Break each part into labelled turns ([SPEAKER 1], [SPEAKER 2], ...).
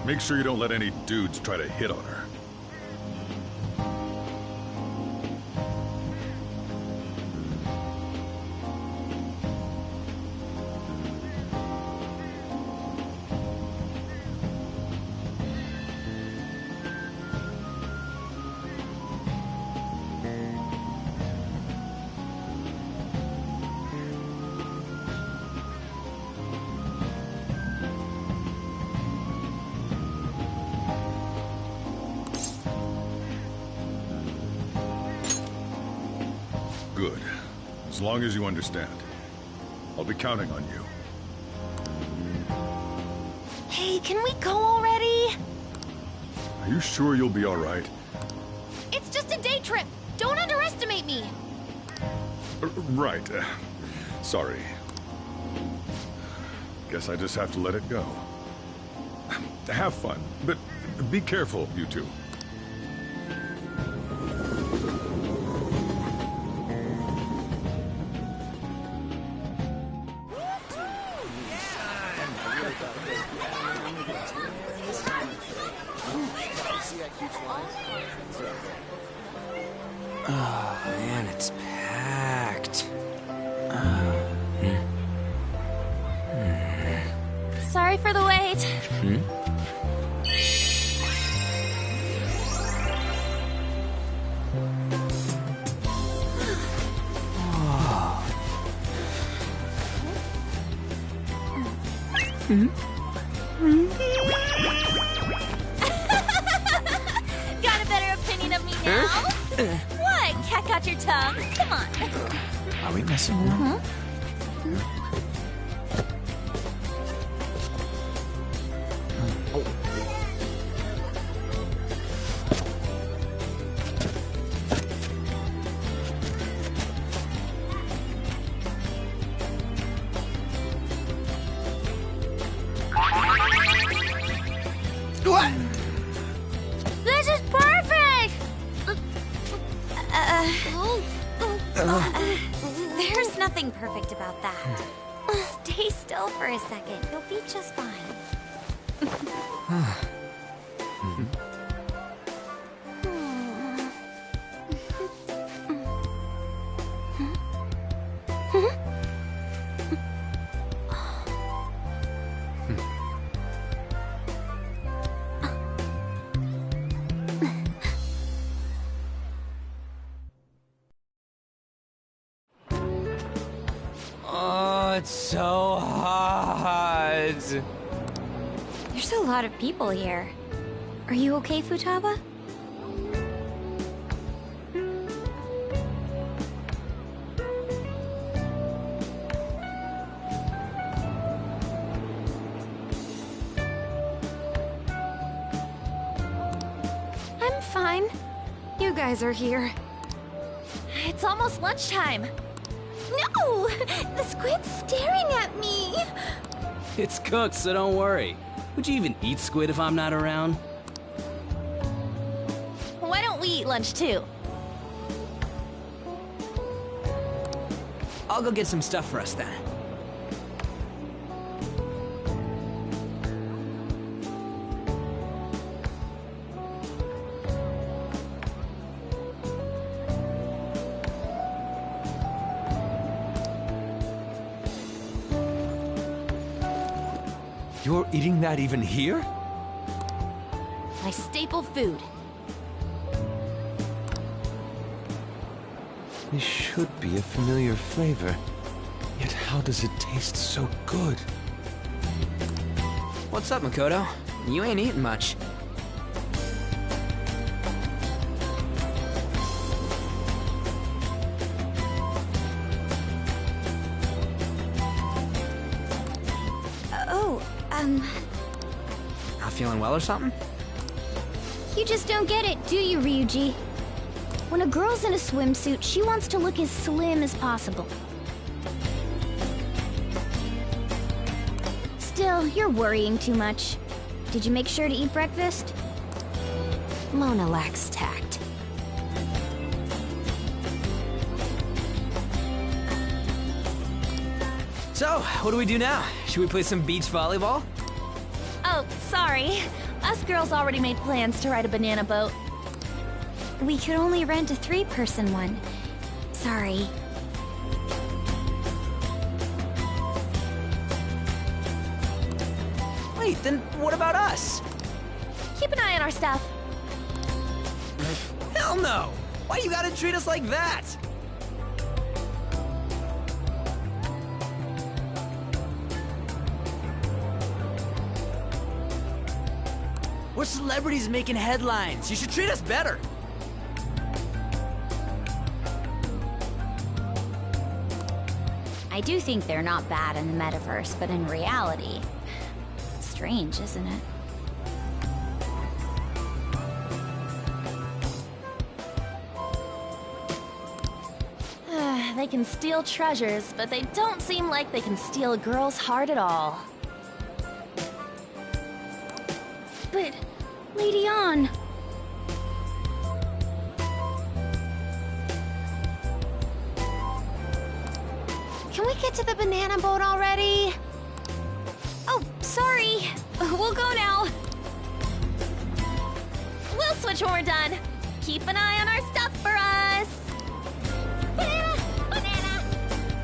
[SPEAKER 1] Make sure you don't let any dudes try to hit on her. Good. As long as you understand. I'll be counting on you.
[SPEAKER 2] Hey, can we go already?
[SPEAKER 1] Are you sure you'll be all right?
[SPEAKER 2] It's just a day trip. Don't underestimate me.
[SPEAKER 1] Right. Sorry. Guess I just have to let it go. Have fun, but be careful, you two.
[SPEAKER 3] Oh, man, it's packed.
[SPEAKER 2] Sorry for the wait. Got a better opinion of me now? What? Cat got your tongue? Come on.
[SPEAKER 3] Are we messing around?
[SPEAKER 2] What? This is perfect! There's nothing perfect about that. Stay still for a second. You'll be just fine.
[SPEAKER 3] Oh, it's so hot.
[SPEAKER 2] There's a lot of people here. Are you okay, Futaba? I'm fine. You guys are here. It's almost lunchtime. No! The squid's staring at me!
[SPEAKER 4] It's cooked, so don't worry. Would you even eat squid if I'm not around?
[SPEAKER 2] Why don't we eat lunch too?
[SPEAKER 3] I'll go get some stuff for us then.
[SPEAKER 5] You're eating that even here?
[SPEAKER 2] My staple food.
[SPEAKER 5] This should be a familiar flavor. Yet how does it taste so good?
[SPEAKER 3] What's up, Makoto? You ain't eating much. Not feeling well or something?
[SPEAKER 2] You just don't get it, do you, Ryuji? When a girl's in a swimsuit, she wants to look as slim as possible. Still, you're worrying too much. Did you make sure to eat breakfast? Mona lacks tact.
[SPEAKER 3] So, what do we do now? Should we play some beach volleyball?
[SPEAKER 2] Oh, sorry. Us girls already made plans to ride a banana boat. We could only rent a 3-person one. Sorry.
[SPEAKER 3] Wait, then what about us?
[SPEAKER 2] Keep an eye on our stuff.
[SPEAKER 3] Hell no! Why you gotta treat us like that? We're celebrities making headlines. You should treat us better.
[SPEAKER 2] I do think they're not bad in the metaverse, but in reality... Strange, isn't it? They can steal treasures, but they don't seem like they can steal a girl's heart at all. But... Lady Ann... Can we get to the banana boat already? Oh, sorry. We'll go now. We'll switch when we're done. Keep an eye on our stuff for us. Banana! Banana!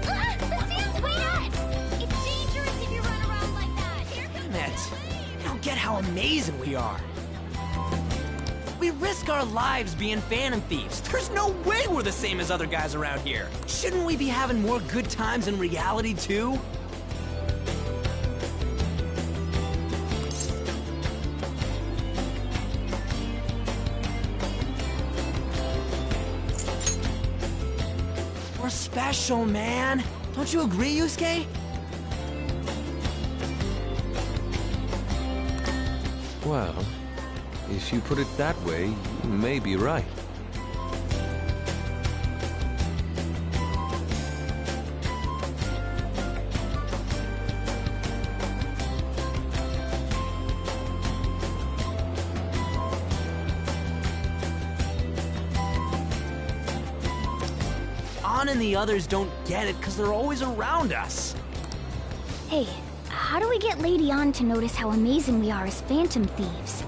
[SPEAKER 2] Ah, the sand's way out! It's dangerous if you run around like that. Here comes
[SPEAKER 3] Damn it. You don't get how amazing we are. We risk our lives being Phantom Thieves. There's no way we're the same as other guys around here. Shouldn't we be having more good times in reality, too? We're special, man. Don't you agree, Yusuke?
[SPEAKER 5] Well, if you put it that way, you may be right.
[SPEAKER 3] Ann and the others don't get it because they're always around us.
[SPEAKER 2] Hey, how do we get Lady Ann to notice how amazing we are as Phantom Thieves?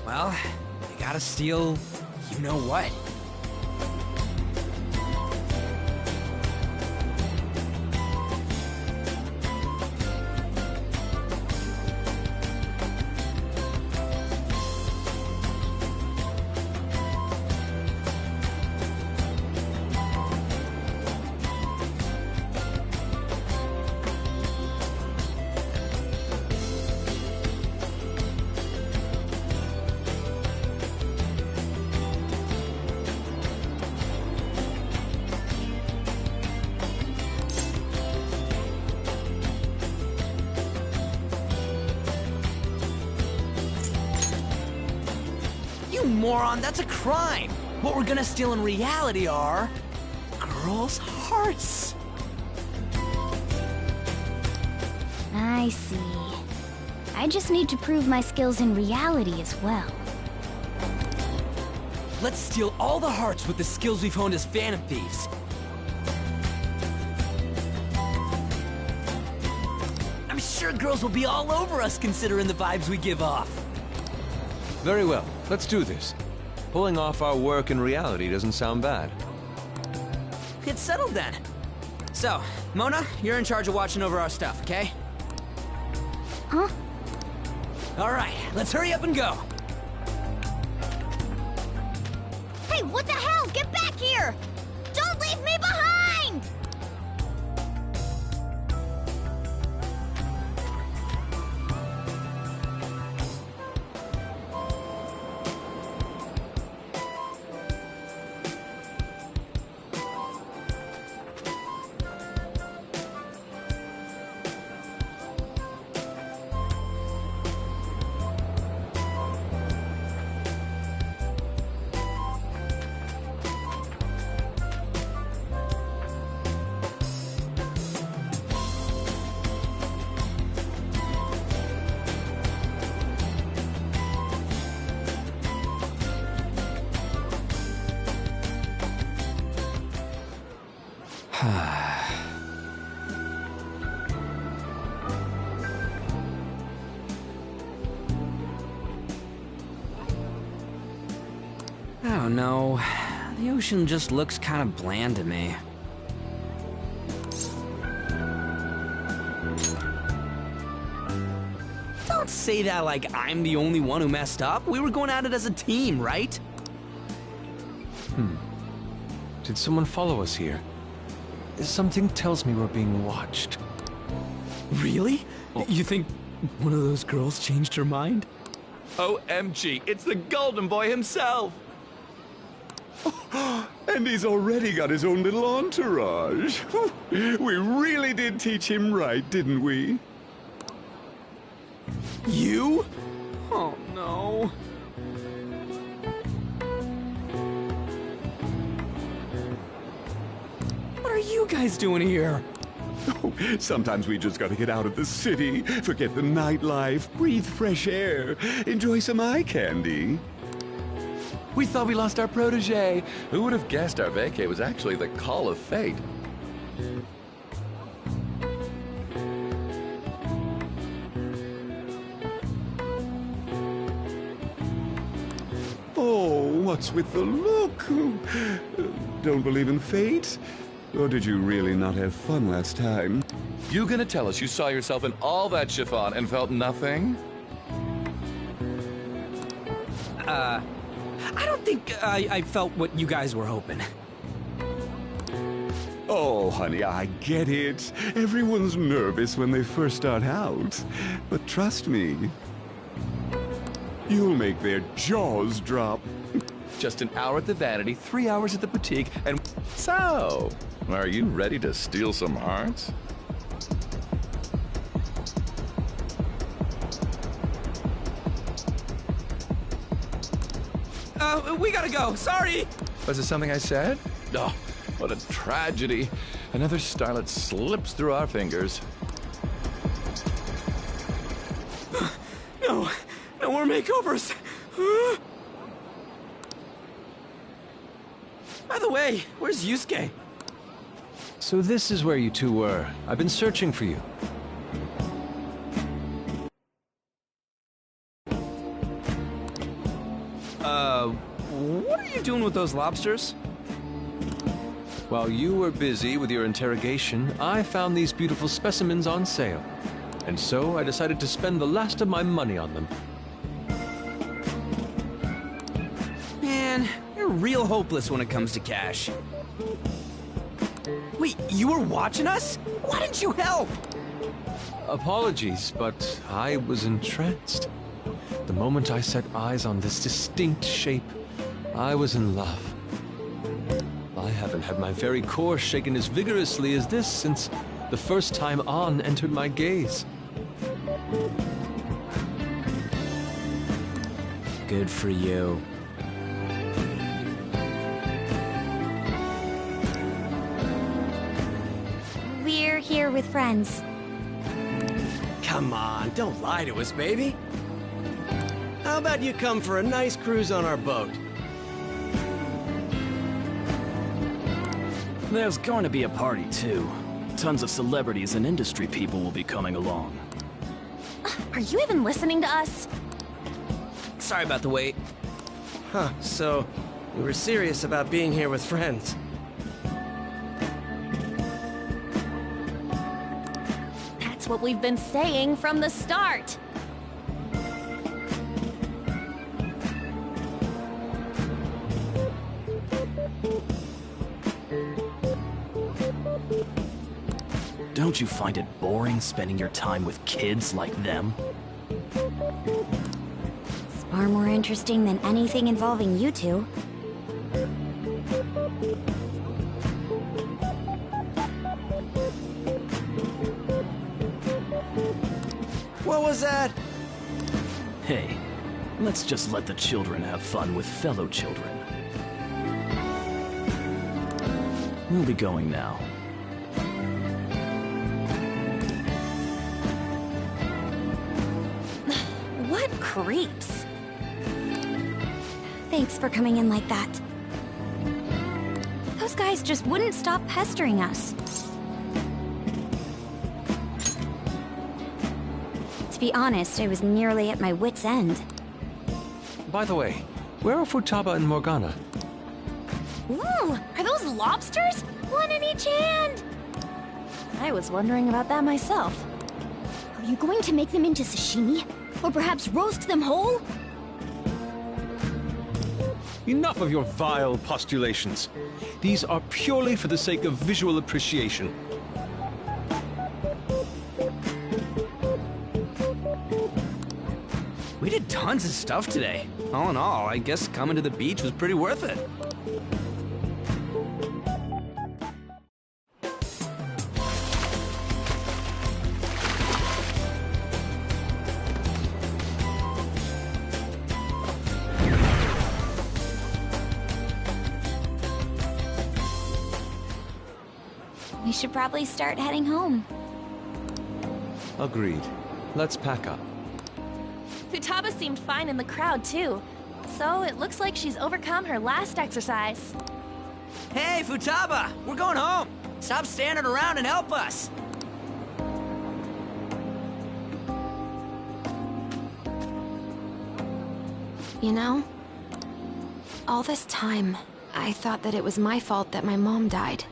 [SPEAKER 3] Well, you gotta steal you know what. You moron, that's a crime! What we're gonna steal in reality are... girls' hearts!
[SPEAKER 2] I see. I just need to prove my skills in reality as well.
[SPEAKER 3] Let's steal all the hearts with the skills we've honed as Phantom Thieves. I'm sure girls will be all over us considering the vibes we give off.
[SPEAKER 5] Very well, let's do this. Pulling off our work in reality doesn't sound bad.
[SPEAKER 3] Get settled then. So, Mona, you're in charge of watching over our stuff, okay?
[SPEAKER 2] Huh?
[SPEAKER 3] All right, let's hurry up and go.
[SPEAKER 2] Hey, what the hell? Get back here! Don't leave me behind!
[SPEAKER 3] I don't know. The ocean just looks kind of bland to me. Don't say that like I'm the only one who messed up. We were going at it as a team, right?
[SPEAKER 5] Did someone follow us here? Something tells me we're being watched.
[SPEAKER 3] Really? You think one of those girls changed her mind?
[SPEAKER 6] OMG, it's the Golden Boy himself!
[SPEAKER 1] And he's already got his own little entourage. We really did teach him right, didn't we?
[SPEAKER 3] You? Oh no. What are you guys doing here?
[SPEAKER 1] Sometimes we just gotta get out of the city, forget the nightlife, breathe fresh air, enjoy some eye candy.
[SPEAKER 6] We thought we lost our protege. Who would have guessed our vacay was actually the call of fate?
[SPEAKER 1] Oh, what's with the look? Don't believe in fate? Or did you really not have fun last time?
[SPEAKER 6] You gonna tell us you saw yourself in all that chiffon and felt nothing?
[SPEAKER 3] I don't think I felt what you guys were hoping.
[SPEAKER 1] Oh, honey, I get it. Everyone's nervous when they first start out. But trust me, you'll make their jaws drop.
[SPEAKER 6] Just an hour at the Vanity, 3 hours at the boutique, and so, are you ready to steal some hearts?
[SPEAKER 3] We gotta go. Sorry.
[SPEAKER 6] Was it something I said? Oh, what a tragedy. Another starlet slips through our fingers.
[SPEAKER 3] No more makeovers. By the way, where's Yusuke?
[SPEAKER 5] So this is where you two were. I've been searching for you.
[SPEAKER 3] What are you doing with those lobsters?
[SPEAKER 5] While you were busy with your interrogation, I found these beautiful specimens on sale. And so I decided to spend the last of my money on them.
[SPEAKER 3] Man, you're real hopeless when it comes to cash. Wait, you were watching us? Why didn't you help?
[SPEAKER 5] Apologies, but I was entranced. The moment I set eyes on this distinct shape, I was in love. I haven't had my very core shaken as vigorously as this since the first time An entered my gaze.
[SPEAKER 3] Good for you.
[SPEAKER 2] We're here with friends.
[SPEAKER 7] Come on, don't lie to us, baby. How about you come for a nice cruise on our boat?
[SPEAKER 8] There's going to be a party, too. Tons of celebrities and industry people will be coming along.
[SPEAKER 2] Are you even listening to us?
[SPEAKER 3] Sorry about the wait.
[SPEAKER 7] Huh, so you were serious about being here with friends.
[SPEAKER 2] That's what we've been saying from the start.
[SPEAKER 8] Don't you find it boring spending your time with kids like them?
[SPEAKER 2] It's far more interesting than anything involving you two.
[SPEAKER 7] What was that?
[SPEAKER 8] Hey, let's just let the children have fun with fellow children. We'll be going now.
[SPEAKER 2] What creeps. Thanks for coming in like that. Those Those guys just wouldn't stop pestering us. To be honest, I was nearly at my wit's end.
[SPEAKER 5] By the way, where are Futaba and Morgana?
[SPEAKER 2] Ooh, are those lobsters? One in each hand! I was wondering about that myself. Are you going to make them into sashimi? Or perhaps roast them whole?
[SPEAKER 5] Enough of your vile postulations. These are purely for the sake of visual appreciation.
[SPEAKER 3] We did tons of stuff today. All in all, I guess coming to the beach was pretty worth it.
[SPEAKER 2] We should probably start heading home.
[SPEAKER 5] Agreed. Let's pack up.
[SPEAKER 9] Futaba seemed fine in the crowd, too. So it looks like she's overcome her last exercise.
[SPEAKER 3] Hey, Futaba! We're going home! Stop standing around and help us!
[SPEAKER 10] You know, all this time, I thought that it was my fault that my mom died.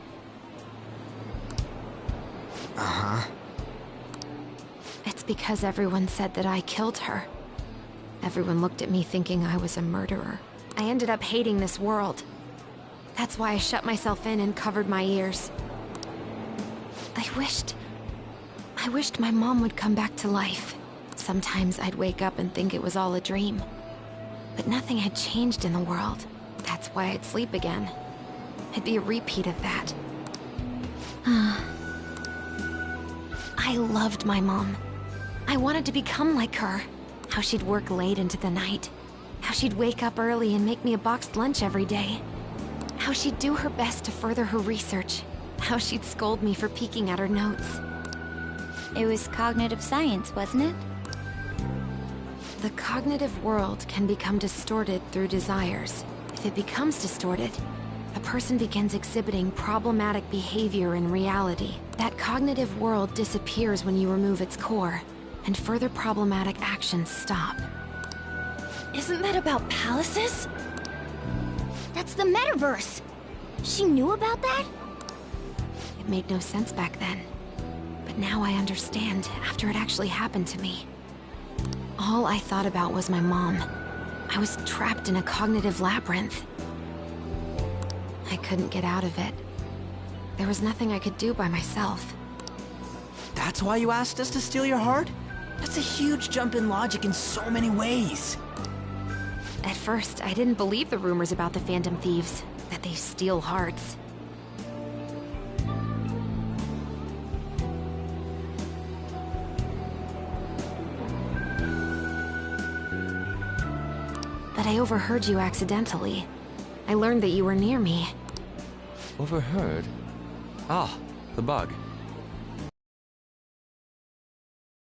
[SPEAKER 3] Uh-huh.
[SPEAKER 10] It's because everyone said that I killed her. Everyone looked at me thinking I was a murderer. I ended up hating this world. That's why I shut myself in and covered my ears. I wished my mom would come back to life. Sometimes I'd wake up and think it was all a dream. But nothing had changed in the world. That's why I'd sleep again. It'd be a repeat of that. I loved my mom. I wanted to become like her. How she'd work late into the night. How she'd wake up early and make me a boxed lunch every day. How she'd do her best to further her research. How she'd scold me for peeking at her notes.
[SPEAKER 2] It was cognitive science, wasn't it?
[SPEAKER 10] The cognitive world can become distorted through desires. If it becomes distorted, a person begins exhibiting problematic behavior in reality. That cognitive world disappears when you remove its core, and further problematic actions stop.
[SPEAKER 9] Isn't that about palaces?
[SPEAKER 2] That's the metaverse! She knew about that?
[SPEAKER 10] It made no sense back then. But now I understand, after it actually happened to me. All I thought about was my mom. I was trapped in a cognitive labyrinth. I couldn't get out of it. There was nothing I could do by myself.
[SPEAKER 3] That's why you asked us to steal your heart? That's a huge jump in logic in so many ways.
[SPEAKER 10] At first, I didn't believe the rumors about the Phantom Thieves, that they steal hearts. But I overheard you accidentally. I learned that you were near me.
[SPEAKER 5] Overheard? Ah, the bug.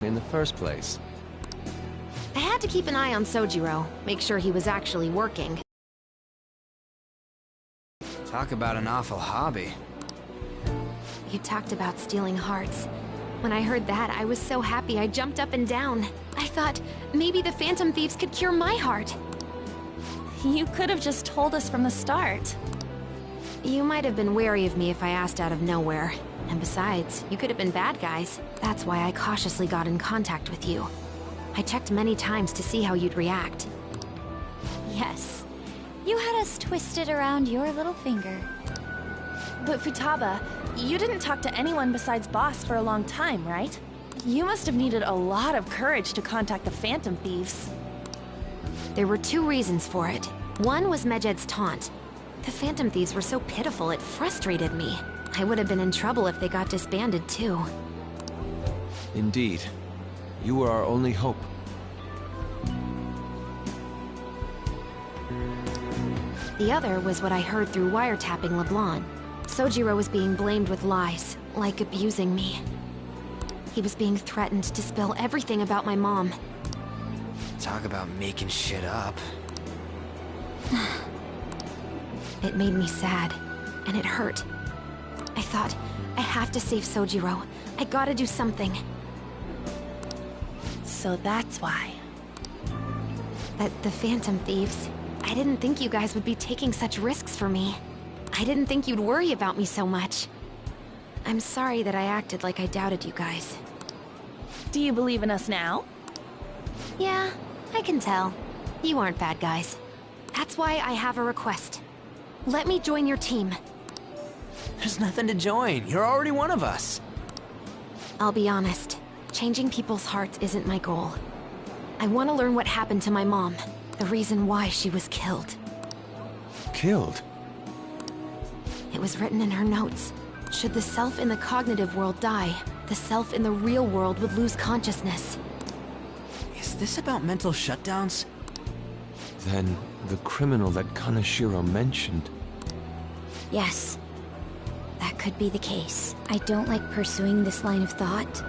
[SPEAKER 5] In the first place.
[SPEAKER 10] I had to keep an eye on Sojiro, make sure he was actually working.
[SPEAKER 3] Talk about an awful hobby.
[SPEAKER 10] You talked about stealing hearts. When I heard that, I was so happy I jumped up and down. I thought, maybe the Phantom Thieves could cure my heart.
[SPEAKER 9] You could have just told us from the start.
[SPEAKER 10] You might have been wary of me if I asked out of nowhere. And besides, you could have been bad guys. That's why I cautiously got in contact with you. I checked many times to see how you'd react.
[SPEAKER 2] Yes. You had us twisted around your little finger.
[SPEAKER 9] But Futaba, you didn't talk to anyone besides Boss for a long time, right? You must have needed a lot of courage to contact the Phantom Thieves.
[SPEAKER 10] There were two reasons for it. One was Medjed's taunt. The Phantom Thieves were so pitiful it frustrated me. I would have been in trouble if they got disbanded too.
[SPEAKER 5] Indeed. You were our only hope.
[SPEAKER 10] The other was what I heard through wiretapping LeBlanc. Sojiro was being blamed with lies, like abusing me. He was being threatened to spill everything about my mom.
[SPEAKER 3] Talk about making shit up.
[SPEAKER 10] It made me sad. and it hurt. I thought, I have to save Sojiro. I gotta do something.
[SPEAKER 9] So that's why.
[SPEAKER 10] But the Phantom Thieves, I didn't think you guys would be taking such risks for me. I didn't think you'd worry about me so much. I'm sorry that I acted like I doubted you guys.
[SPEAKER 9] Do you believe in us now?
[SPEAKER 10] Yeah, I can tell. You aren't bad guys. That's why I have a request. Let me join your team.
[SPEAKER 3] There's nothing to join. You're already one of us.
[SPEAKER 10] I'll be honest. Changing people's hearts isn't my goal. I want to learn what happened to my mom. The reason why she was killed.
[SPEAKER 5] Killed?
[SPEAKER 10] It was written in her notes. Should the self in the cognitive world die, the self in the real world would lose consciousness.
[SPEAKER 3] Is this about mental shutdowns?
[SPEAKER 5] Then the criminal that Kaneshiro mentioned.
[SPEAKER 2] Yes. That could be the case. I don't like pursuing this line of thought.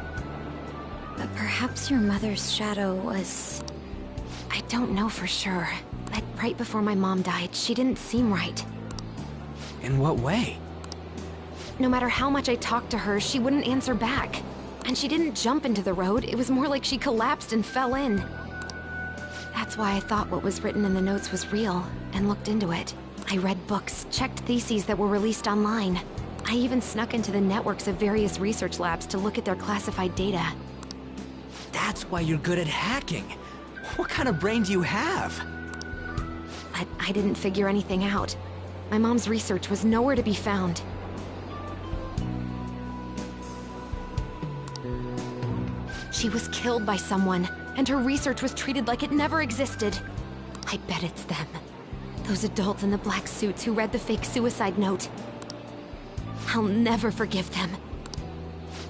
[SPEAKER 2] But perhaps your mother's shadow was...
[SPEAKER 10] I don't know for sure, but right before my mom died, she didn't seem right.
[SPEAKER 3] In what way?
[SPEAKER 10] No matter how much I talked to her, she wouldn't answer back. And she didn't jump into the road, it was more like she collapsed and fell in. That's why I thought what was written in the notes was real, and looked into it. I read books, checked theses that were released online. I even snuck into the networks of various research labs to look at their classified data.
[SPEAKER 3] That's why you're good at hacking. What kind of brain do you have?
[SPEAKER 10] But I didn't figure anything out. My mom's research was nowhere to be found. She was killed by someone, and her research was treated like it never existed. I bet it's them. Those adults in the black suits who read the fake suicide note. I'll never forgive them.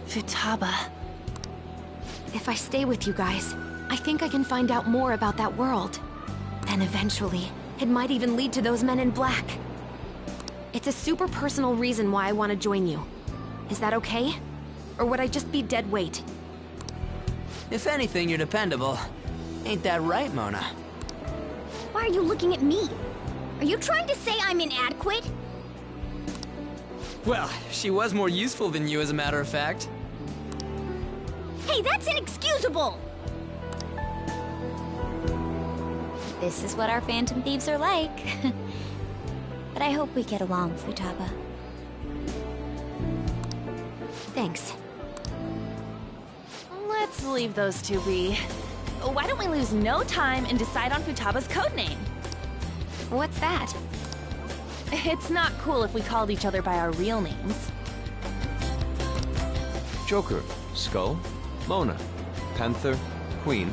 [SPEAKER 9] Futaba.
[SPEAKER 10] If I stay with you guys, I think I can find out more about that world. Then eventually, it might even lead to those men in black. It's a super personal reason why I want to join you. Is that okay? Or would I just be dead weight?
[SPEAKER 3] If anything, you're dependable. Ain't that right, Mona?
[SPEAKER 2] Why are you looking at me? Are you trying to say I'm inadequate?
[SPEAKER 3] Well, she was more useful than you, as a matter of fact.
[SPEAKER 2] Hey, that's inexcusable! This is what our Phantom Thieves are like. But I hope we get along, Futaba.
[SPEAKER 10] Thanks.
[SPEAKER 9] Let's leave those two be. Why don't we lose no time and decide on Futaba's codename?
[SPEAKER 10] What's that?
[SPEAKER 9] It's not cool if we called each other by our real names.
[SPEAKER 5] Joker, Skull, Mona, Panther, Queen,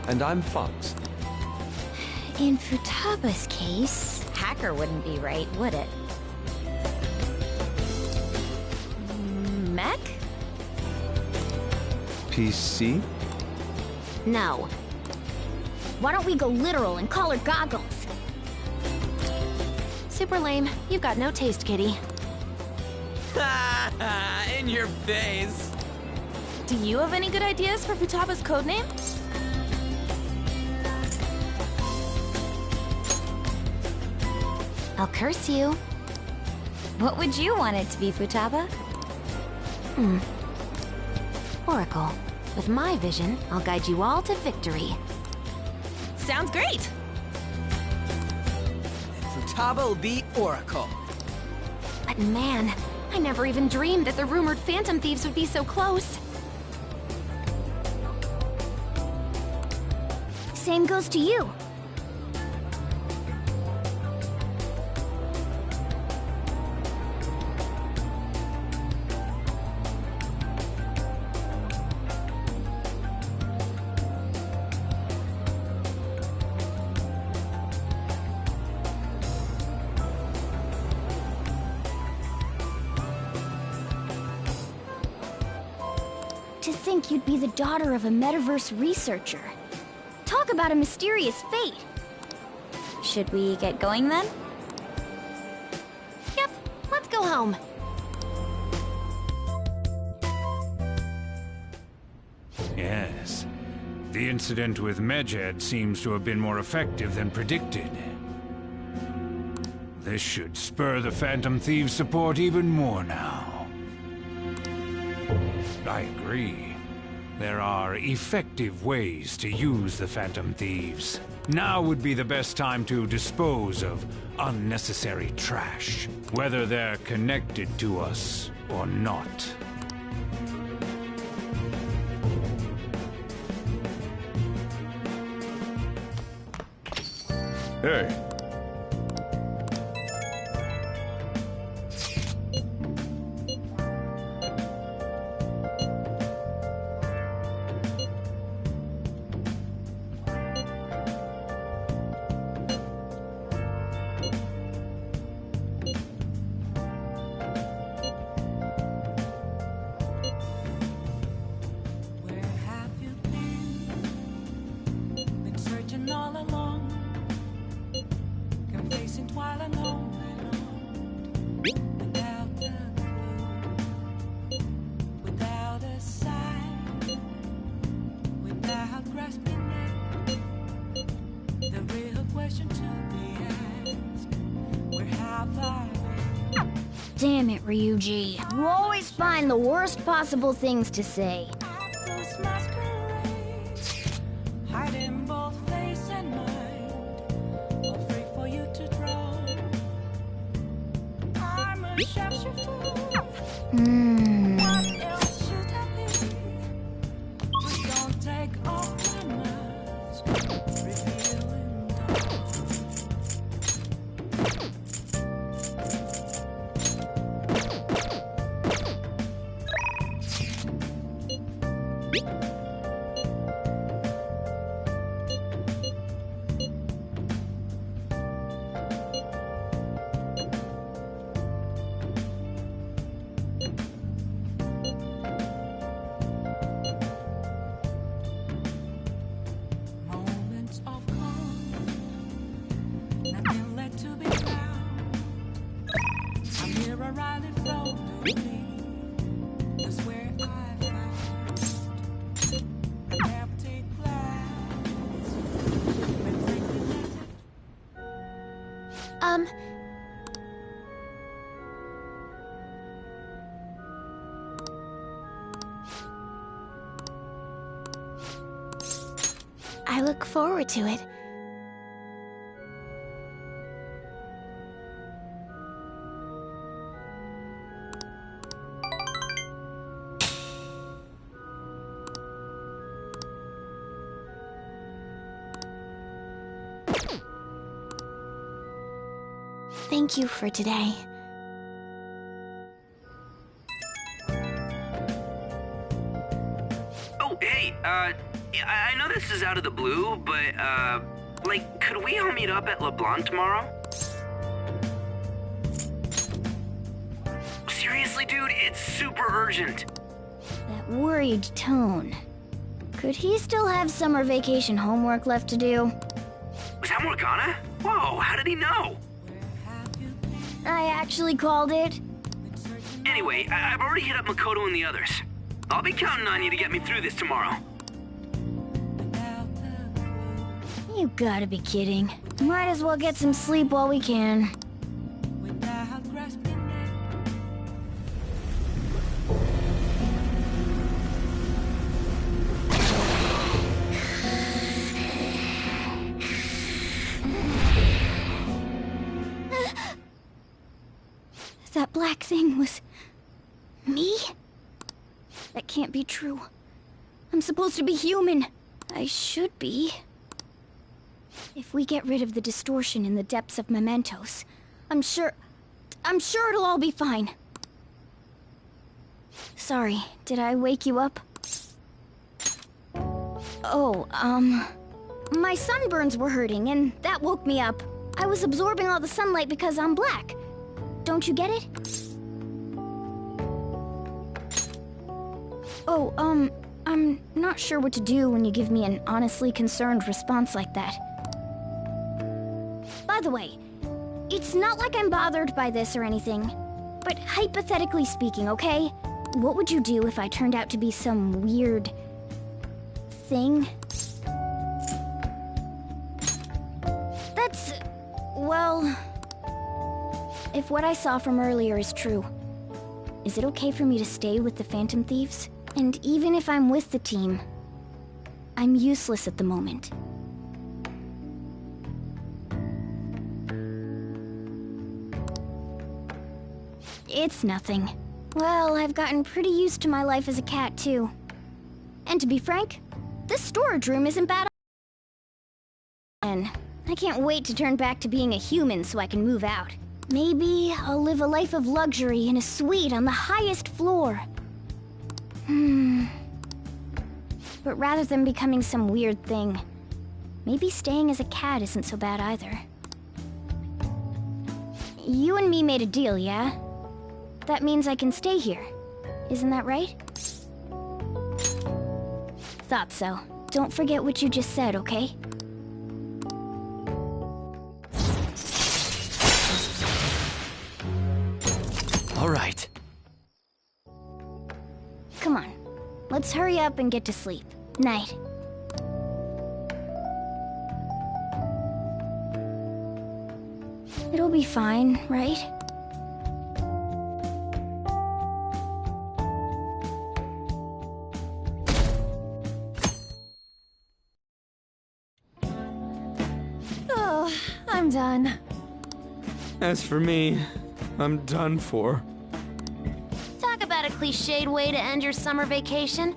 [SPEAKER 5] and I'm Fox.
[SPEAKER 2] In Futaba's case, Hacker wouldn't be right, would it?
[SPEAKER 9] Mech?
[SPEAKER 5] PC?
[SPEAKER 10] No.
[SPEAKER 2] Why don't we go literal and call her Goggles?
[SPEAKER 10] Super lame. You've got no taste, kitty.
[SPEAKER 3] In your face.
[SPEAKER 9] Do you have any good ideas for Futaba's codename?
[SPEAKER 10] I'll curse you.
[SPEAKER 2] What would you want it to be, Futaba?
[SPEAKER 10] Oracle. With my vision, I'll guide you all to victory.
[SPEAKER 9] Sounds great!
[SPEAKER 3] Futaba will be Oracle.
[SPEAKER 10] But man, I never even dreamed that the rumored Phantom Thieves would be so close.
[SPEAKER 2] Same goes to you. To think you'd be the daughter of a metaverse researcher. Talk about a mysterious fate. Should we get going then?
[SPEAKER 10] Yep, let's go home.
[SPEAKER 11] Yes. The incident with Medjed seems to have been more effective than predicted. This should spur the Phantom Thieves' support even more now. I agree. There are effective ways to use the Phantom Thieves. Now would be the best time to dispose of unnecessary trash, whether they're connected to us or not.
[SPEAKER 6] Hey.
[SPEAKER 2] Damn it, Ryuji. You always find the worst possible things to say. I look forward to it. Thank you for today.
[SPEAKER 12] Oh, hey, I know this is out of the blue, but, like, could we all meet up at LeBlanc tomorrow? Seriously, dude, it's super urgent.
[SPEAKER 2] That worried tone. Could he still have summer vacation homework left to do?
[SPEAKER 12] Was that Morgana? Whoa, how did he know?
[SPEAKER 2] I actually called it.
[SPEAKER 12] Anyway, I've already hit up Makoto and the others. I'll be counting on you to get me through this tomorrow.
[SPEAKER 2] You gotta be kidding. Might as well get some sleep while we can. That black thing was... me? That can't be true. I'm supposed to be human. I should be. If we get rid of the distortion in the depths of mementos, I'm sure it'll all be fine. Sorry, did I wake you up? Oh, my sunburns were hurting and that woke me up. I was absorbing all the sunlight because I'm black. Don't you get it? Oh, I'm not sure what to do when you give me an honestly concerned response like that. By the way, it's not like I'm bothered by this or anything, but hypothetically speaking, okay? What would you do if I turned out to be some weird... thing? That's... well... If what I saw from earlier is true, is it okay for me to stay with the Phantom Thieves? And even if I'm with the team, I'm useless at the moment. It's nothing. Well, I've gotten pretty used to my life as a cat, too. And to be frank, this storage room isn't bad. And I can't wait to turn back to being a human so I can move out. Maybe I'll live a life of luxury in a suite on the highest floor. But rather than becoming some weird thing, maybe staying as a cat isn't so bad either. You and me made a deal, yeah? That means I can stay here. Isn't that right? Thought so. Don't forget what you just said, okay?
[SPEAKER 3] All right.
[SPEAKER 2] Come on. Let's hurry up and get to sleep. Night. It'll be fine, right?
[SPEAKER 9] Oh, I'm done.
[SPEAKER 3] As for me, I'm done for.
[SPEAKER 2] Talk about a cliched way to end your summer vacation.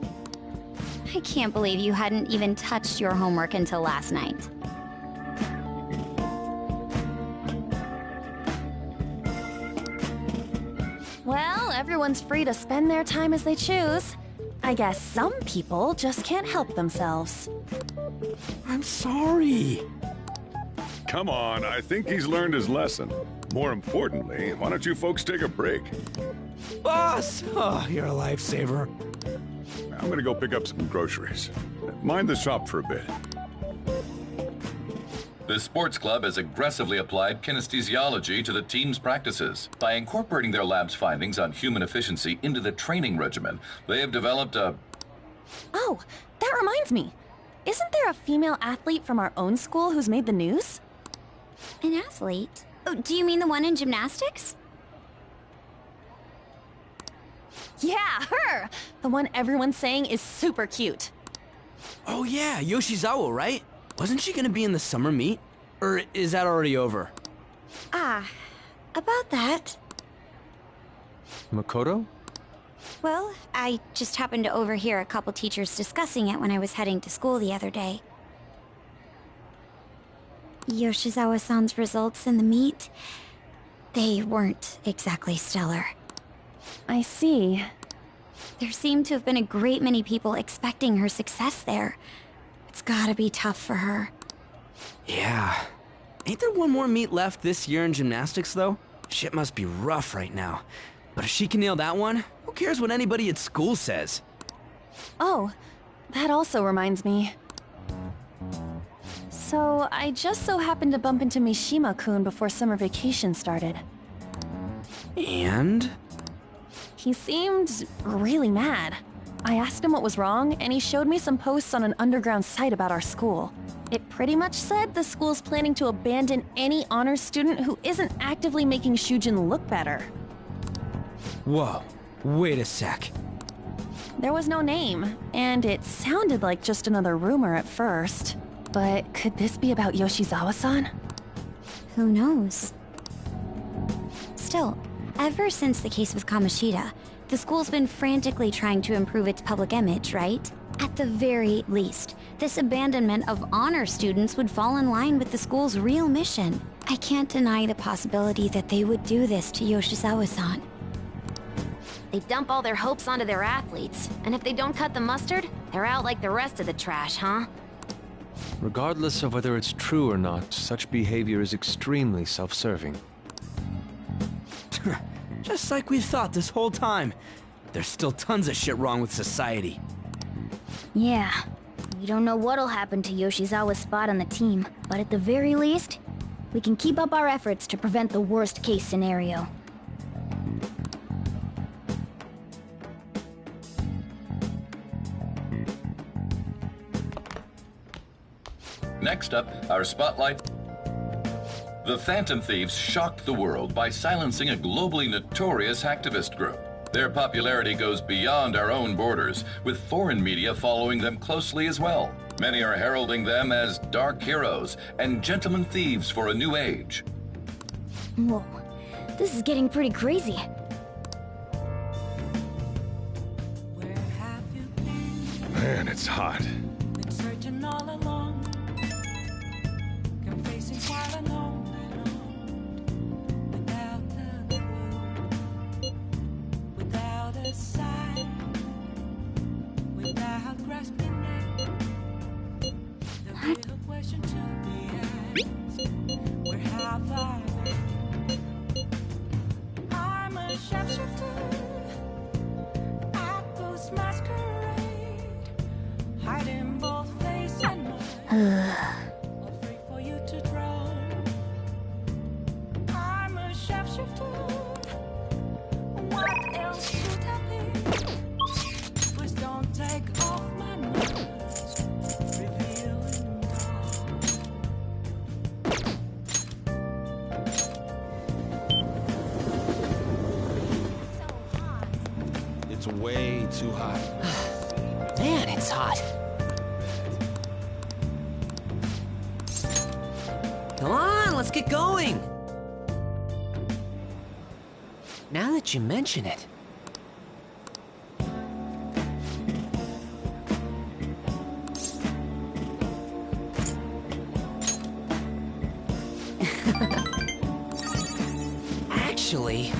[SPEAKER 13] I can't believe you hadn't even touched your homework until last night.
[SPEAKER 9] Well, everyone's free to spend their time as they choose. I guess some people just can't help themselves.
[SPEAKER 3] I'm sorry.
[SPEAKER 14] Come on, I think he's learned his lesson. More importantly, why don't you folks take a break?
[SPEAKER 3] Boss! Oh, you're a lifesaver.
[SPEAKER 14] I'm gonna go pick up some groceries. Mind the shop for a bit.
[SPEAKER 6] The sports club has aggressively applied kinesthesiology to the team's practices. By incorporating their lab's findings on human efficiency into the training regimen, they have developed a...
[SPEAKER 9] Oh, that reminds me. Isn't there a female athlete from our own school who's made the news?
[SPEAKER 13] An athlete? Oh, do you mean the one in gymnastics?
[SPEAKER 9] Yeah, her! The one everyone's saying is super cute.
[SPEAKER 3] Oh yeah, Yoshizawa, right? Wasn't she gonna be in the summer meet? Or is that already over?
[SPEAKER 13] Ah, about that.
[SPEAKER 5] Makoto?
[SPEAKER 13] Well, I just happened to overhear a couple teachers discussing it when I was heading to school the other day. Yoshizawa-san's results in the meet, they weren't exactly stellar.
[SPEAKER 9] I see.
[SPEAKER 13] There seemed to have been a great many people expecting her success there. It's gotta be tough for her.
[SPEAKER 3] Yeah. Ain't there one more meet left this year in gymnastics, though? Shit must be rough right now. But if she can nail that one, who cares what anybody at school says?
[SPEAKER 9] Oh, that also reminds me. So, I just so happened to bump into Mishima-kun before summer vacation started.
[SPEAKER 3] And?
[SPEAKER 9] He seemed really mad. I asked him what was wrong, and he showed me some posts on an underground site about our school. It pretty much said the school's planning to abandon any honors student who isn't actively making Shujin look better.
[SPEAKER 3] Whoa, wait a sec.
[SPEAKER 9] There was no name, and it sounded like just another rumor at first. But could this be about Yoshizawa-san?
[SPEAKER 13] Who knows? Still, ever since the case with Kamoshida, the school's been frantically trying to improve its public image, right? At the very least, this abandonment of honor students would fall in line with the school's real mission. I can't deny the possibility that they would do this to Yoshizawa-san.
[SPEAKER 2] They dump all their hopes onto their athletes, and if they don't cut the mustard, they're out like the rest of the trash, huh?
[SPEAKER 5] Regardless of whether it's true or not, such behavior is extremely self-serving.
[SPEAKER 3] Just like we thought this whole time. There's still tons of shit wrong with society.
[SPEAKER 2] Yeah. We don't know what'll happen to Yoshizawa's spot on the team, but at the very least, we can keep up our efforts to prevent the worst-case scenario.
[SPEAKER 6] Next up, our spotlight. The Phantom Thieves shocked the world by silencing a globally notorious hacktivist group. Their popularity goes beyond our own borders, with foreign media following them closely as well. Many are heralding them as dark heroes and gentlemen thieves for a new age.
[SPEAKER 13] Whoa, this is getting pretty crazy.
[SPEAKER 14] Man, it's hot.
[SPEAKER 15] Been searching all along, confessing quite alone without a clue, without a sign, without grasping it. The real question to be asked: where have I been? I'm a shapeshifter at those masquerades. Hiding both face and mind, afraid for you to drown. I'm a shapeshifter. What else should I be? Please don't take off my mask, revealing
[SPEAKER 16] It's way too hot.
[SPEAKER 3] Man, it's hot. Come on, let's get going. Now that you mention it. Actually...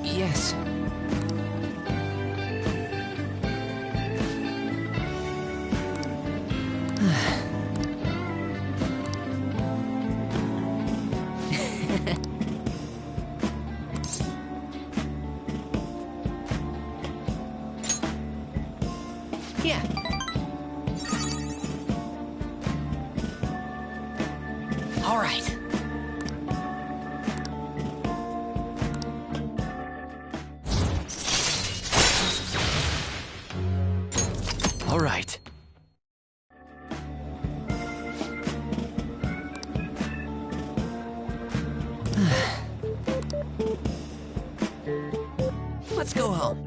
[SPEAKER 3] Yes. Yeah. All right. All right. Let's go home.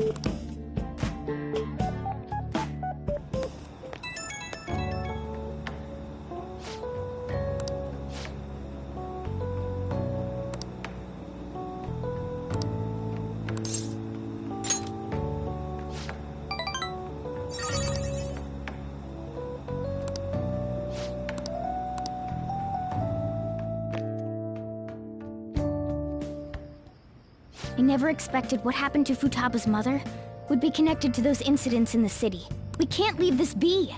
[SPEAKER 13] I never expected what happened to Futaba's mother would be connected to those incidents in the city. We can't leave this be!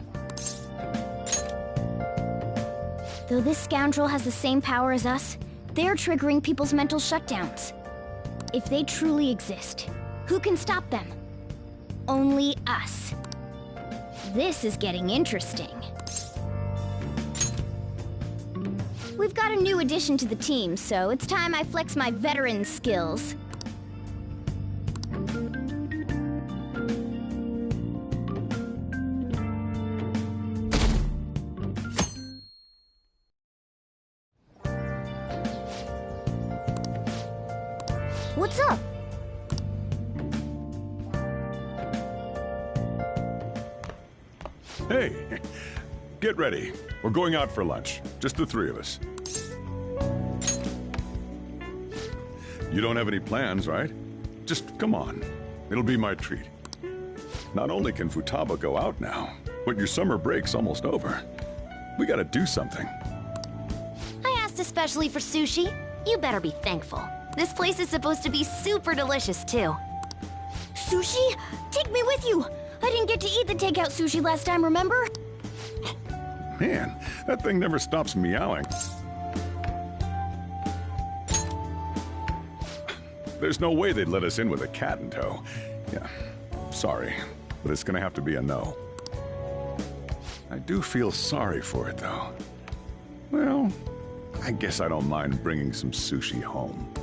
[SPEAKER 13] Though this scoundrel has the same power as us, they're triggering people's mental shutdowns. If they truly exist, who can stop them? Only us. This is getting interesting. We've got a new addition to the team, so it's time I flex my veteran skills. What's up?
[SPEAKER 14] Hey, get ready. We're going out for lunch. Just the three of us. You don't have any plans, right? Just come on. It'll be my treat. Not only can Futaba go out now, but your summer break's almost over. We gotta do something.
[SPEAKER 2] I asked especially for sushi. You better be thankful. This place is supposed to be super delicious, too.
[SPEAKER 9] Sushi? Take me with you! I didn't get to eat the takeout sushi last time, remember?
[SPEAKER 14] Man, that thing never stops meowing. There's no way they'd let us in with a cat in tow. Yeah, sorry, but it's gonna have to be a no. I do feel sorry for it, though. Well, I guess I don't mind bringing some sushi home.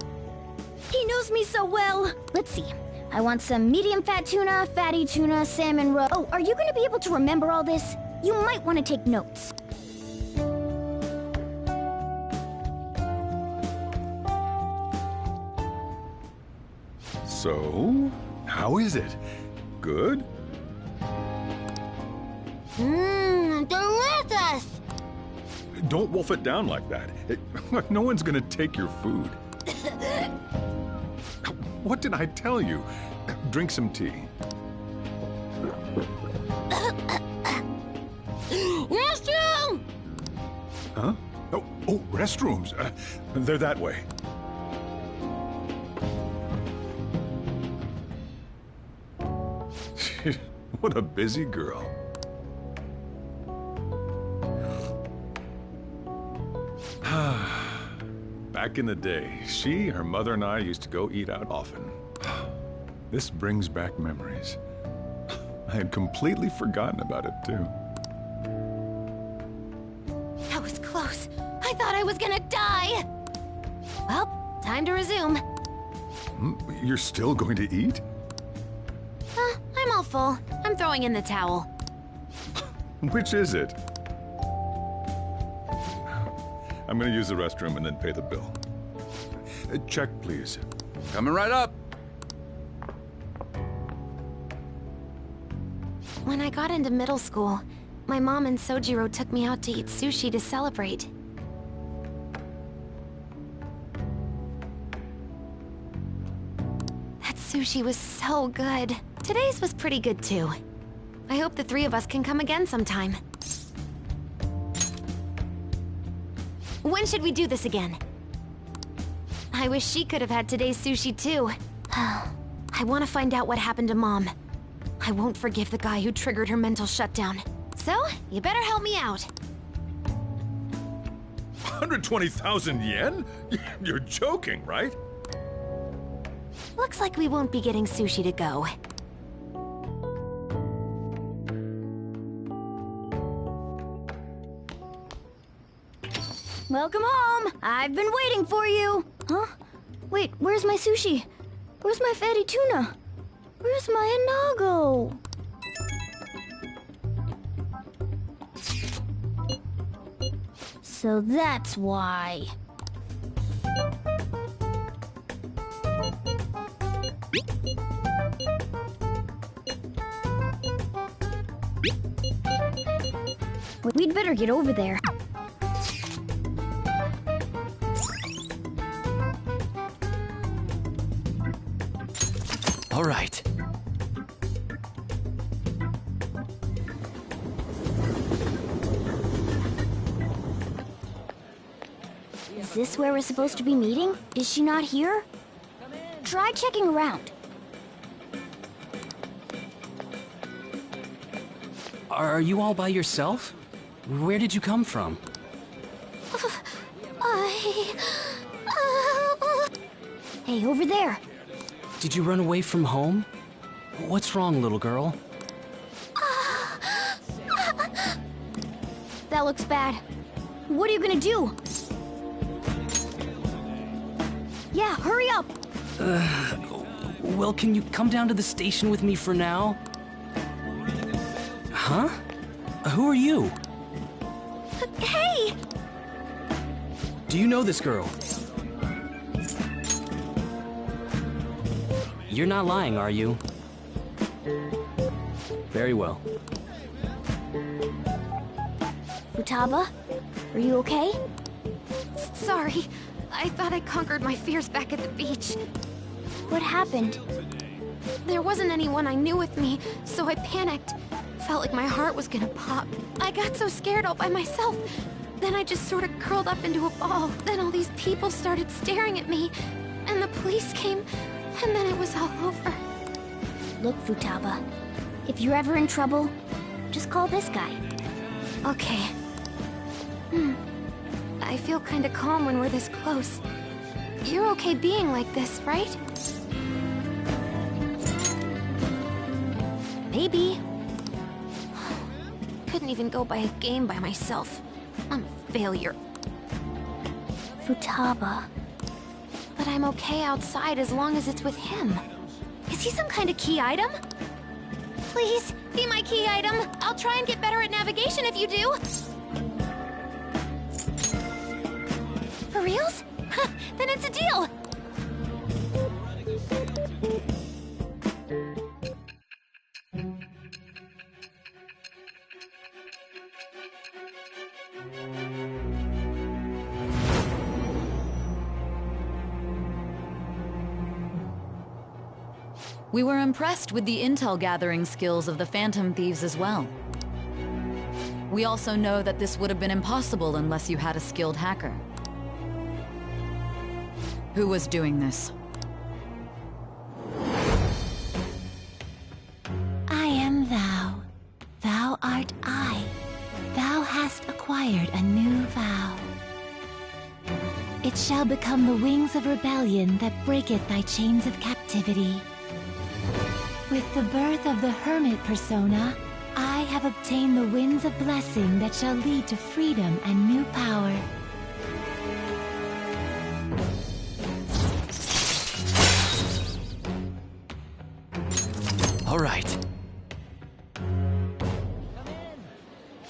[SPEAKER 9] He knows me so well! Let's see. I want some medium fat tuna, fatty tuna, salmon roe. Oh, are you gonna be able to remember all this? You might want to take notes.
[SPEAKER 14] So, how is it? Good?
[SPEAKER 2] Delicious!
[SPEAKER 14] Don't wolf it down like that. Look, no one's gonna take your food. What did I tell you? Drink some tea.
[SPEAKER 2] Restroom!
[SPEAKER 14] Huh? Oh, restrooms. They're that way. What a busy girl. Back in the day, she, her mother, and I used to go eat out often. This brings back memories. I had completely forgotten about it, too.
[SPEAKER 2] That was close. I thought I was gonna die. Well, time to resume.
[SPEAKER 14] You're still going to eat?
[SPEAKER 2] I'm all full. I'm throwing in the towel.
[SPEAKER 14] Which is it? I'm gonna use the restroom and then pay the bill. Check, please.
[SPEAKER 17] Coming right up.
[SPEAKER 10] When I got into middle school, my mom and Sojiro took me out to eat sushi to celebrate. That sushi was so good. Today's was pretty good too. I hope the three of us can come again sometime. When should we do this again? I wish she could have had today's sushi too. I want to find out what happened to Mom. I won't forgive the guy who triggered her mental shutdown. So, you better help me out.
[SPEAKER 14] 120,000 yen? You're joking, right?
[SPEAKER 10] Looks like we won't be getting sushi to go.
[SPEAKER 9] Welcome home! I've been waiting for you! Huh? Wait, where's my sushi? Where's my fatty tuna? Where's my inago? So that's why. We'd better get over there.
[SPEAKER 4] All right.
[SPEAKER 9] Is this where we're supposed to be meeting? Is she not here? Try checking around.
[SPEAKER 4] Are you all by yourself? Where did you come from?
[SPEAKER 9] Hey, over there.
[SPEAKER 4] Did you run away from home? What's wrong, little girl?
[SPEAKER 9] That looks bad. What are you gonna do? Yeah, hurry up!
[SPEAKER 4] Well, can you come down to the station with me for now? Huh? Who are you?
[SPEAKER 9] Hey!
[SPEAKER 4] Do you know this girl? You're not lying, are you? Very well.
[SPEAKER 9] Futaba, are you okay?
[SPEAKER 10] Sorry. I thought I conquered my fears back at the beach.
[SPEAKER 9] What happened?
[SPEAKER 10] There wasn't anyone I knew with me, so I panicked. felt like my heart was gonna pop. I got so scared all by myself. Then I just sort of curled up into a ball. Then all these people started staring at me. And the police came, and then it was all over.
[SPEAKER 2] Look, Futaba, if you're ever in trouble, just call this guy.
[SPEAKER 10] Okay. I feel kinda calm when we're this close. You're okay being like this, right? Maybe. Couldn't even go by a game by myself. I'm a failure.
[SPEAKER 2] Futaba.
[SPEAKER 10] But I'm okay outside as long as it's with him. Is he some kind of key item? Please, be my key item. I'll try and get better at navigation if you do. For reals? Then it's a deal.
[SPEAKER 17] We were impressed with the intel gathering skills of the Phantom Thieves as well. We also know that this would have been impossible unless you had a skilled hacker. Who was doing this?
[SPEAKER 18] I am thou. Thou art I. Thou hast acquired a new vow. It shall become the wings of rebellion that breaketh thy chains of captivity. With the birth of the hermit persona, I have obtained the winds of blessing that shall lead to freedom and new power.
[SPEAKER 3] All right.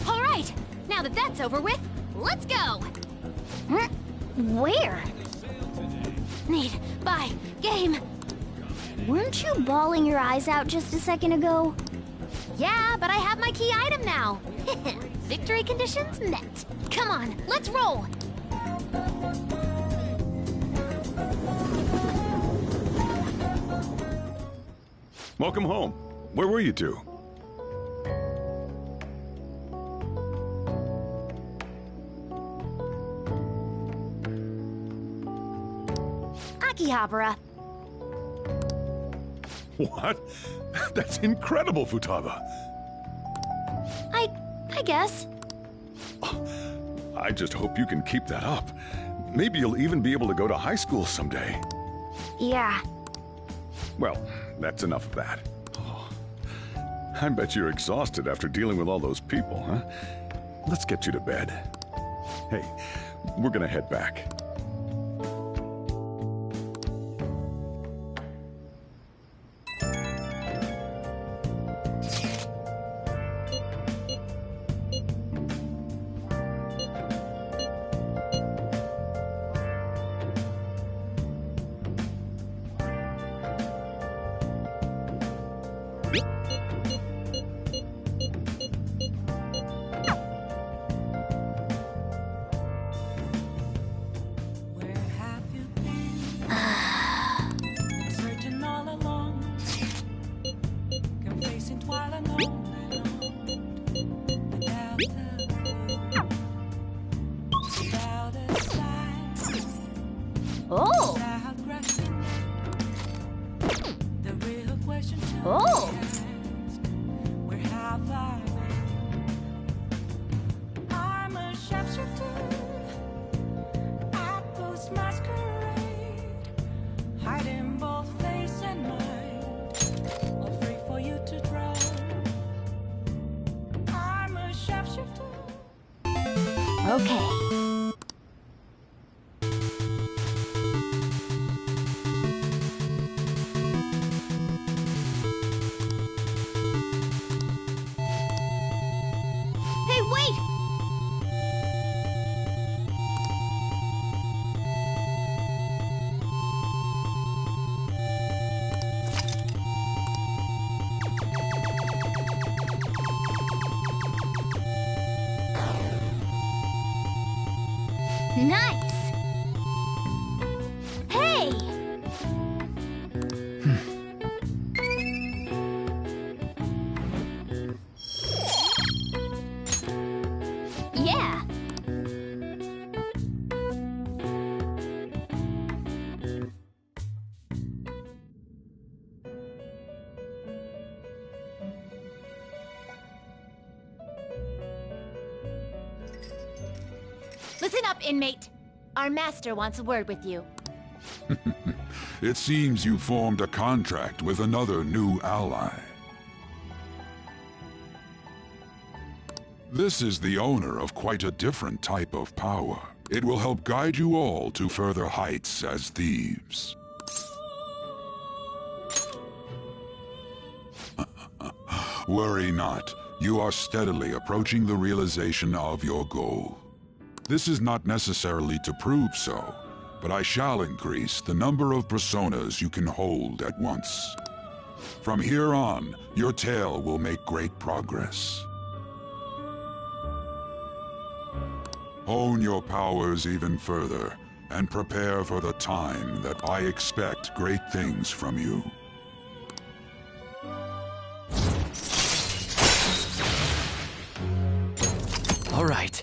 [SPEAKER 10] All right, now that that's over with, let's go.
[SPEAKER 2] Where?
[SPEAKER 10] Need, buy, game.
[SPEAKER 2] Weren't you bawling your eyes out just a second ago?
[SPEAKER 10] Yeah, but I have my key item now. Victory conditions met. Come on, let's roll.
[SPEAKER 14] Welcome home. Where were you two?
[SPEAKER 10] Akihabara.
[SPEAKER 14] What? That's incredible, Futaba.
[SPEAKER 10] I guess.
[SPEAKER 14] I just hope you can keep that up. Maybe you'll even be able to go to high school someday.
[SPEAKER 10] Yeah.
[SPEAKER 14] Well, that's enough of that. I bet you're exhausted after dealing with all those people, huh? Let's get you to bed. Hey, we're gonna head back.
[SPEAKER 2] Oh! Oh!
[SPEAKER 15] I'm a sharpshooter at Ghost Masquerade, hiding both face and mind, all free for you to draw. I'm a sharpshooter.
[SPEAKER 2] Okay.
[SPEAKER 10] Hey, wait!
[SPEAKER 2] Nice! Hey!
[SPEAKER 18] Listen up, inmate. Our master wants a word with you.
[SPEAKER 19] It seems you formed a contract with another new ally. This is the owner of quite a different type of power. It will help guide you all to further heights as thieves. Worry not. You are steadily approaching the realization of your goal. This is not necessarily to prove so, but I shall increase the number of personas you can hold at once. From here on, your tale will make great progress. Hone your powers even further, and prepare for the time that I expect great things from you.
[SPEAKER 3] All right.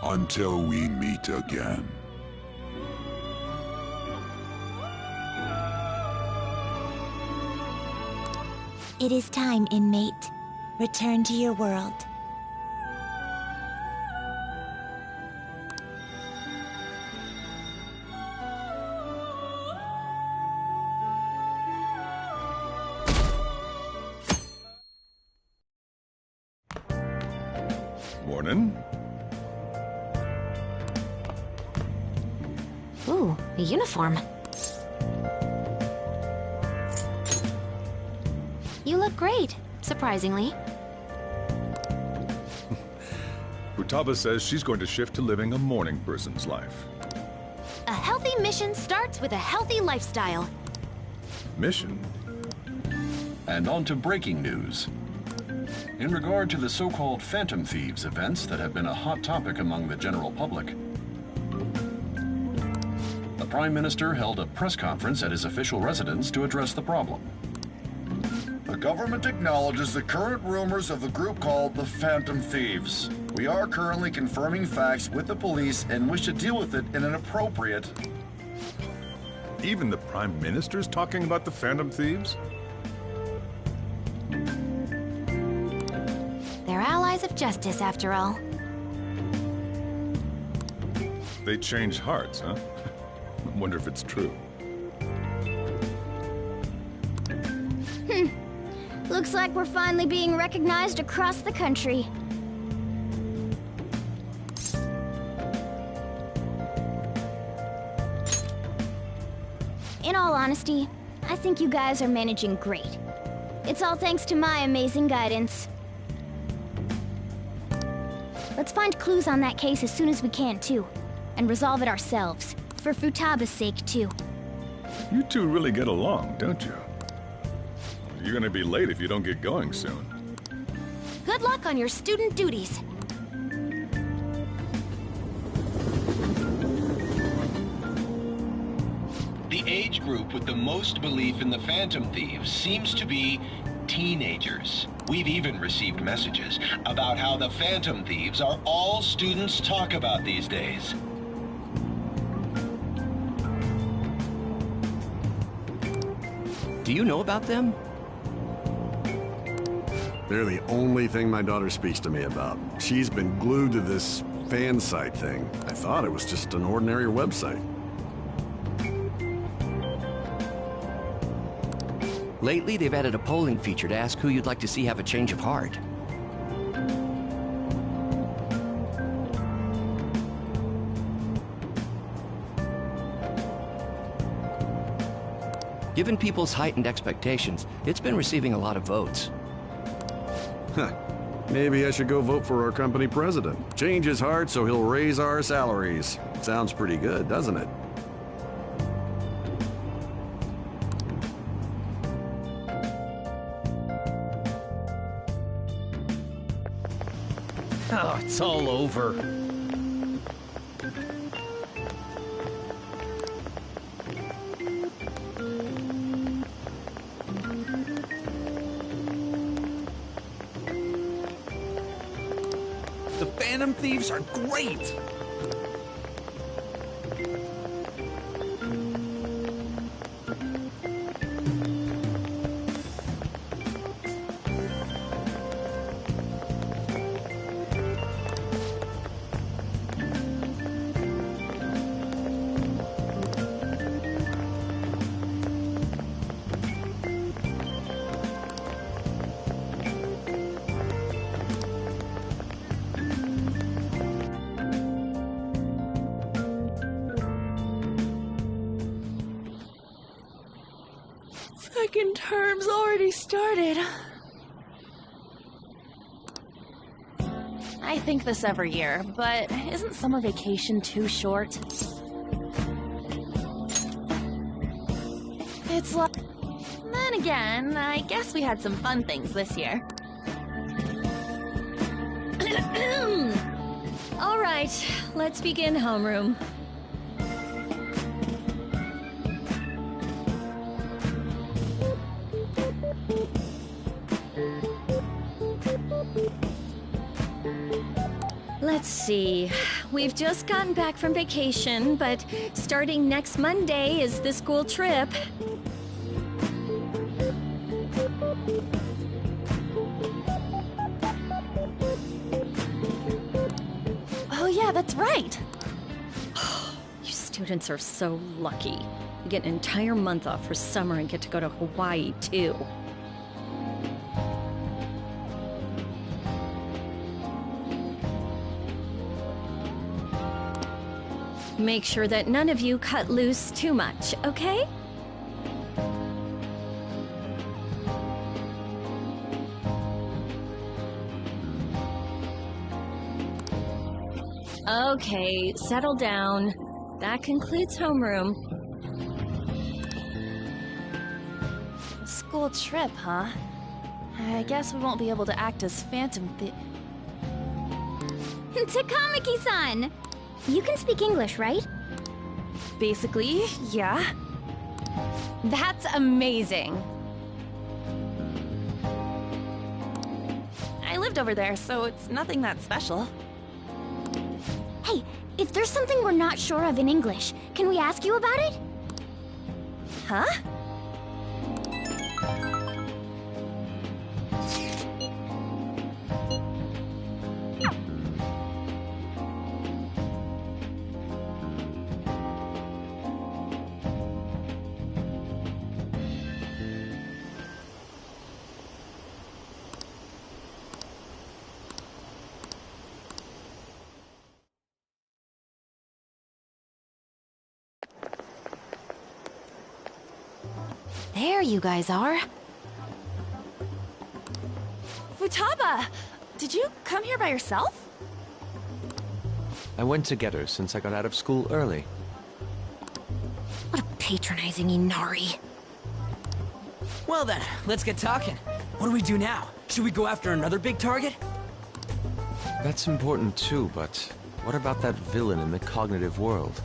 [SPEAKER 19] Until we meet again.
[SPEAKER 18] It is time, inmate. Return to your world.
[SPEAKER 14] Morning.
[SPEAKER 10] Ooh, a uniform. You look great, surprisingly.
[SPEAKER 14] Futaba says she's going to shift to living a morning person's life.
[SPEAKER 10] A healthy mission starts with a healthy lifestyle.
[SPEAKER 14] Mission?
[SPEAKER 6] And on to breaking news. In regard to the so-called Phantom Thieves events that have been a hot topic among the general public, the Prime Minister held a press conference at his official residence to address the problem.
[SPEAKER 20] The government acknowledges the current rumors of the group called the Phantom Thieves. We are currently confirming facts with the police and wish to deal with it in an appropriate...
[SPEAKER 14] Even the Prime Minister's talking about the Phantom Thieves?
[SPEAKER 10] They're allies of justice, after all.
[SPEAKER 14] They change hearts, huh? I wonder if it's true.
[SPEAKER 2] Looks like we're finally being recognized across the country. In all honesty, I think you guys are managing great. It's all thanks to my amazing guidance. Let's find clues on that case as soon as we can, too. And resolve it ourselves. For Futaba's sake, too.
[SPEAKER 14] You two really get along, don't you? You're gonna be late if you don't get going soon.
[SPEAKER 10] Good luck on your student duties.
[SPEAKER 21] The age group with the most belief in the Phantom Thieves seems to be teenagers. We've even received messages about how the Phantom Thieves are all students talk about these days.
[SPEAKER 7] Do you know about them?
[SPEAKER 22] They're the only thing my daughter speaks to me about. She's been glued to this fan site thing. I thought it was just an ordinary website.
[SPEAKER 7] Lately, they've added a polling feature to ask who you'd like to see have a change of heart. Given people's heightened expectations, it's been receiving a lot of votes.
[SPEAKER 22] Huh. Maybe I should go vote for our company president. Change his heart so he'll raise our salaries. Sounds pretty good, doesn't it?
[SPEAKER 7] Oh, it's all over.
[SPEAKER 3] The Phantom Thieves are great!
[SPEAKER 9] Frickin' term's already started. I think this every year, but isn't summer vacation too short? It's like... Then again, I guess we had some fun things this year.
[SPEAKER 1] All right, let's begin homeroom. Let's see. We've just gotten back from vacation, but starting next Monday is the school trip.
[SPEAKER 9] Oh yeah, that's right!
[SPEAKER 1] You students are so lucky. You get an entire month off for summer and get to go to Hawaii, too. Make sure that none of you cut loose too much, okay? Okay, settle down. That concludes homeroom.
[SPEAKER 9] School trip, huh? I guess we won't be able to act as Phantom
[SPEAKER 13] Takamaki-san! You can speak English, right?
[SPEAKER 9] Basically, yeah.
[SPEAKER 2] That's amazing.
[SPEAKER 9] I lived over there, so it's nothing that special.
[SPEAKER 13] Hey, if there's something we're not sure of in English, can we ask you about it?
[SPEAKER 9] Huh?
[SPEAKER 10] There you guys are.
[SPEAKER 9] Futaba! Did you come here by yourself?
[SPEAKER 5] I went to get her since I got out of school early.
[SPEAKER 10] What a patronizing Inari.
[SPEAKER 3] Well then, let's get talking. What do we do now? Should we go after another big target?
[SPEAKER 5] That's important too, but what about that villain in the cognitive world?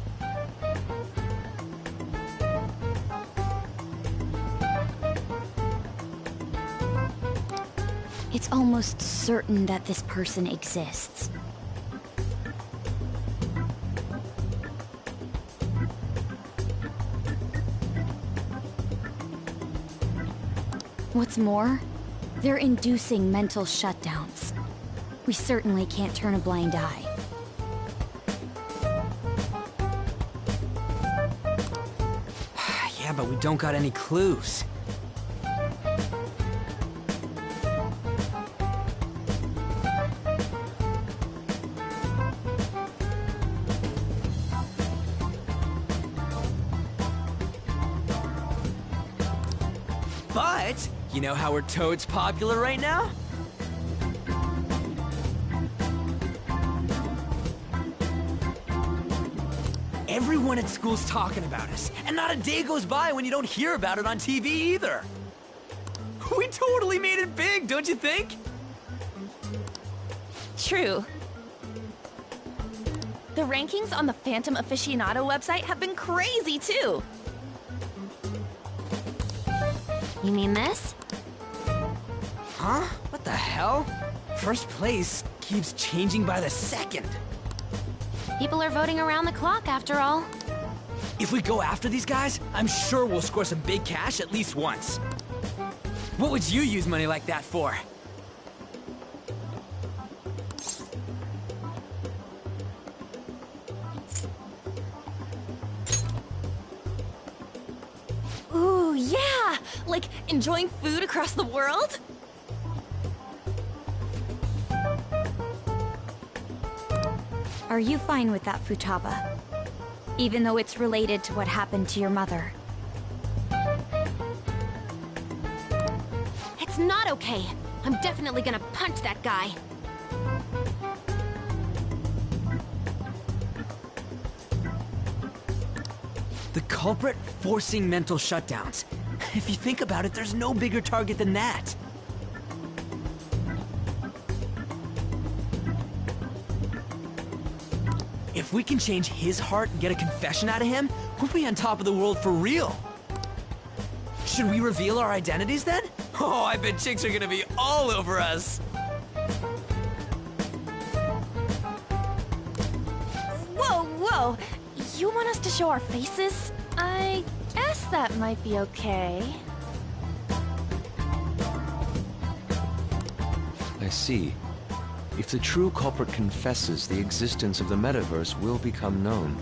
[SPEAKER 13] It's almost certain that this person exists. What's more, they're inducing mental shutdowns. We certainly can't turn a blind eye.
[SPEAKER 3] Yeah, but we don't got any clues. But, you know how we're toads popular right now? Everyone at school's talking about us, and not a day goes by when you don't hear about it on TV either. We totally made it big, don't you think?
[SPEAKER 9] True. The rankings on the Phantom Aficionado website have been crazy, too.
[SPEAKER 10] You mean this?
[SPEAKER 3] Huh? What the hell? First place keeps changing by the second.
[SPEAKER 10] People are voting around the clock, after all.
[SPEAKER 3] If we go after these guys, I'm sure we'll score some big cash at least once. What would you use money like that for?
[SPEAKER 9] Ooh, yeah! Like, enjoying food across the world?
[SPEAKER 13] Are you fine with that, Futaba? Even though it's related to what happened to your mother?
[SPEAKER 10] That's not okay. I'm definitely gonna punch that guy.
[SPEAKER 3] The culprit forcing mental shutdowns. If you think about it, there's no bigger target than that. If we can change his heart and get a confession out of him, we'll be on top of the world for real. Should we reveal our identities then? Oh, I bet chicks are gonna be all over us.
[SPEAKER 9] Whoa, whoa! You want us to show our faces? I guess that might be okay.
[SPEAKER 5] I see. If the true culprit confesses, the existence of the metaverse will become known.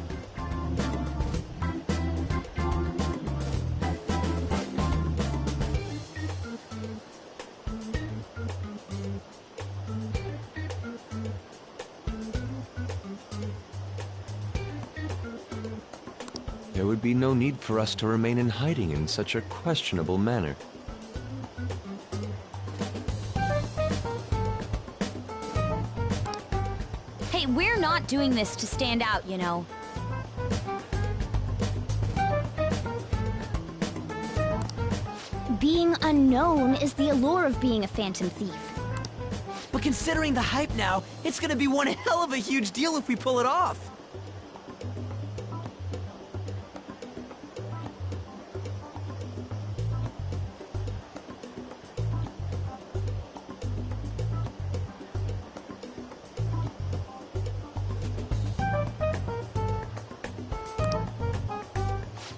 [SPEAKER 5] There would be no need for us to remain in hiding in such a questionable manner.
[SPEAKER 13] Hey, we're not doing this to stand out, you know. Being unknown is the allure of being a Phantom Thief.
[SPEAKER 3] But considering the hype now, it's gonna be one hell of a huge deal if we pull it off.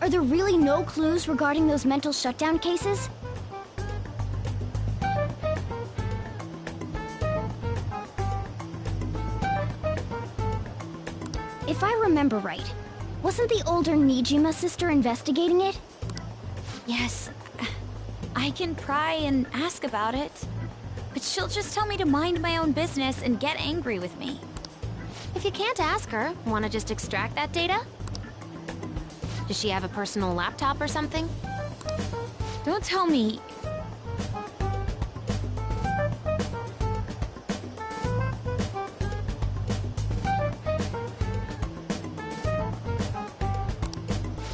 [SPEAKER 13] Are there really no clues regarding those mental shutdown cases? If I remember right, wasn't the older Nijima sister investigating it? Yes, I can pry and ask about it, but she'll just tell me to mind my own business and get angry with me.
[SPEAKER 10] If you can't ask her, wanna just extract that data? Does she have a personal laptop or something?
[SPEAKER 13] Don't tell me.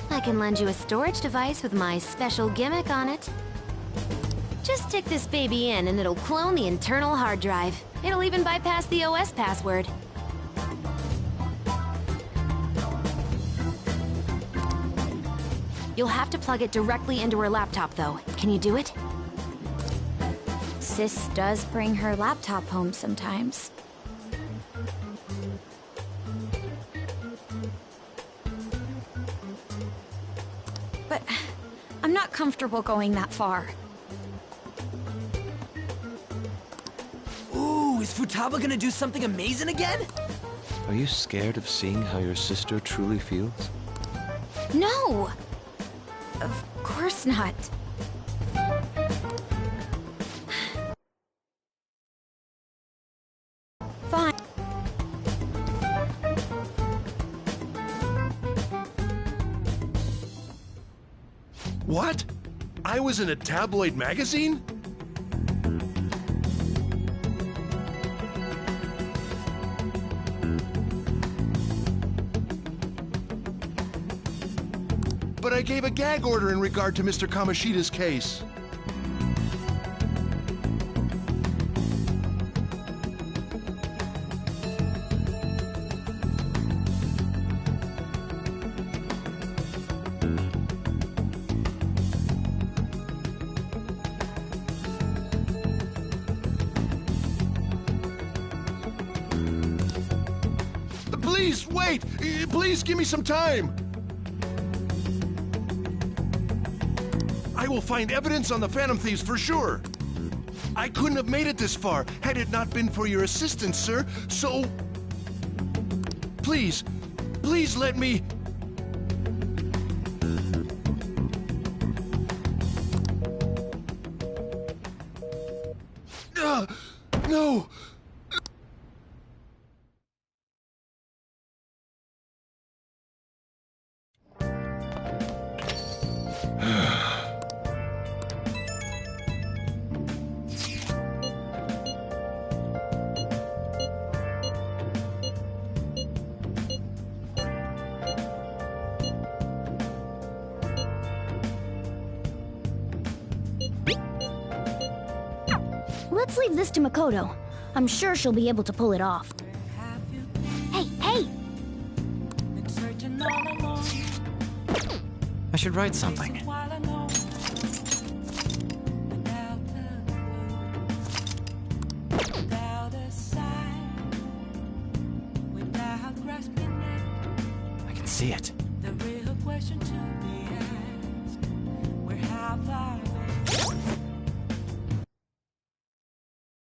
[SPEAKER 10] I can lend you a storage device with my special gimmick on it. Just stick this baby in and it'll clone the internal hard drive. It'll even bypass the OS password. You'll have to plug it directly into her laptop, though. Can you do it?
[SPEAKER 13] Sis does bring her laptop home sometimes. But I'm not comfortable going that far.
[SPEAKER 3] Ooh, is Futaba gonna do something amazing again?
[SPEAKER 5] Are you scared of seeing how your sister truly feels?
[SPEAKER 13] No! Of course not. Fine.
[SPEAKER 8] What? I was in a tabloid magazine? But I gave a gag order in regard to Mr. Kamoshida's case. Please, wait! Please give me some time! I will find evidence on the Phantom Thieves for sure. I couldn't have made it this far had it not been for your assistance, sir. So, please, please let me... No!
[SPEAKER 11] Let's leave this to Makoto. I'm sure she'll be able to pull it off. Hey, hey!
[SPEAKER 3] I should write something. I can see it.
[SPEAKER 15] The real question to be asked, where have I